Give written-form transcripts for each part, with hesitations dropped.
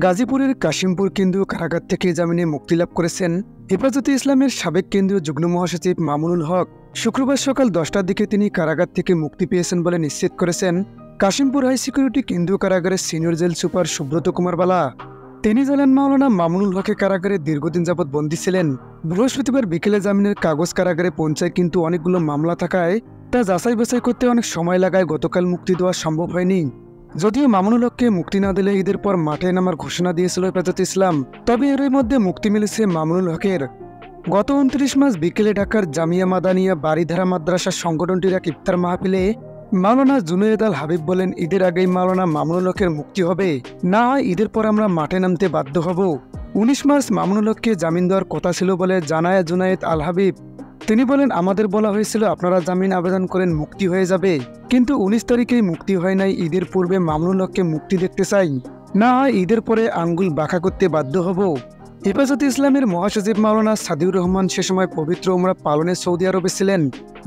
গাজীপুরের কাশিমপুর কেন্দ্রীয় কারাগার থেকে জামিনে মুক্তি লাভ করেছেন হেফাজতে ইসলামের সাবেক কেন্দ্রীয় যুগ্ম মহাসচিব মামুনুল হক। শুক্রবার সকাল 10টার দিকে তিনি কারাগার থেকে মুক্তি পেয়েছেন বলে নিশ্চিত করেছেন কাশিমপুর হাই সিকিউরিটি কেন্দ্রীয় কারাগারের senior jail super Subrata Kumar Bala. তিনি জানান, মাওলানা মামুনুল হকের কারাগারে দীর্ঘদিন যাবৎ বন্দী ছিলেন। বৃহস্পতিবার বিকেলে জামিনের কাগজ কারাগারে পৌঁছায়, কিন্তু অনেকগুলো মামলা থাকায় তা যাচাই বাছাই করতে অনেক সময় লাগায় গতকাল মুক্তি দেওয়া সম্ভব হয়নি। যদিও মামুনুল হককে মুক্তি না দিলে ঈদের পর মাঠে নামার ঘোষণা দিয়েছিল হেফাজতে ইসলাম, তবে এরই মধ্যে মুক্তি মিলেছে মামুনুল হকের। গত 29 মার্চ বিকেলে ঢাকার জামিয়া মাদানিয়া বাড়িধারা মাদ্রাসা সংগঠনটির এক ইফতার মাহফিলে মাওলানা জুনায়েদ আল হাবিব বলেন, ঈদের আগেই মাওলানা মামুনুল হকের মুক্তি হবে, না হয় ঈদের পর আমরা মাঠে নামতে বাধ্য হব। 19 মার্চ মামুনুল হককে জামিন দেওয়ার কথা ছিল বলে জানায় জুনায়েদ আল হাবিব। তিনি বলেন, আমাদের বলা হয়েছিল আপনারা জামিন আবেদন করেন মুক্তি হয়ে যাবে, কিন্তু 19 তারিখেই মুক্তি হয় নাই। ঈদের পূর্বে মামুনুল হককে মুক্তি দেখতে চাই, না হয় ঈদের পরে আঙ্গুল বাঁকা করতে বাধ্য হব। হেফাজতে ইসলামের মহাসচিব মাওলানা সাদিউর রহমান সে সময় পবিত্র উমরা পালনে সৌদি আরবে ছিলেন।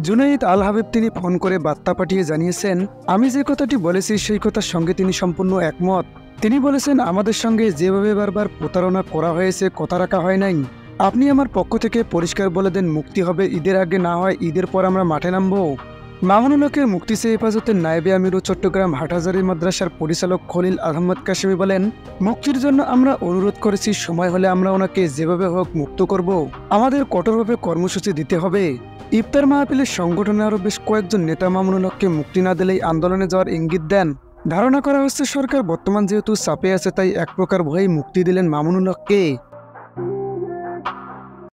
জুনায়েদ আল হাবিব তিনি ফোন করে বার্তা পাঠিয়ে জানিয়েছেন, আমি যে কথাটি বলেছি সেই কথার সঙ্গে তিনি সম্পূর্ণ একমত। তিনি বলেছেন, আমাদের সঙ্গে যেভাবে বারবার প্রতারণা করা হয়েছে কথা রাখা হয় নাই। আপনি আমার পক্ষ থেকে পরিষ্কার বলে দেন মুক্তি হবে ঈদের আগে, না হয় ঈদের পর আমরা মাঠে নামব। মামুনুল হকের মুক্তি চেয়ে হেফাজতের নায়েবে আমির ও চট্টগ্রাম হাটহাজারী মাদ্রাসার পরিচালক খলিল আহমদ কাশেমি বলেন, মুক্তির জন্য আমরা অনুরোধ করেছি, সময় হলে আমরা ওনাকে যেভাবে হোক মুক্ত করব। আমাদের কঠোরভাবে কর্মসূচি দিতে হবে। ইফতার মাহফিলের সংগঠনে আরও বেশ কয়েকজন নেতা মামুনুল হককে মুক্তি না দিলেই আন্দোলনে যাওয়ার ইঙ্গিত দেন। ধারণা করা হচ্ছে সরকার বর্তমান যেহেতু চাপে আছে, তাই এক প্রকার ভয়েই মুক্তি দিলেন মামুনুল হককে।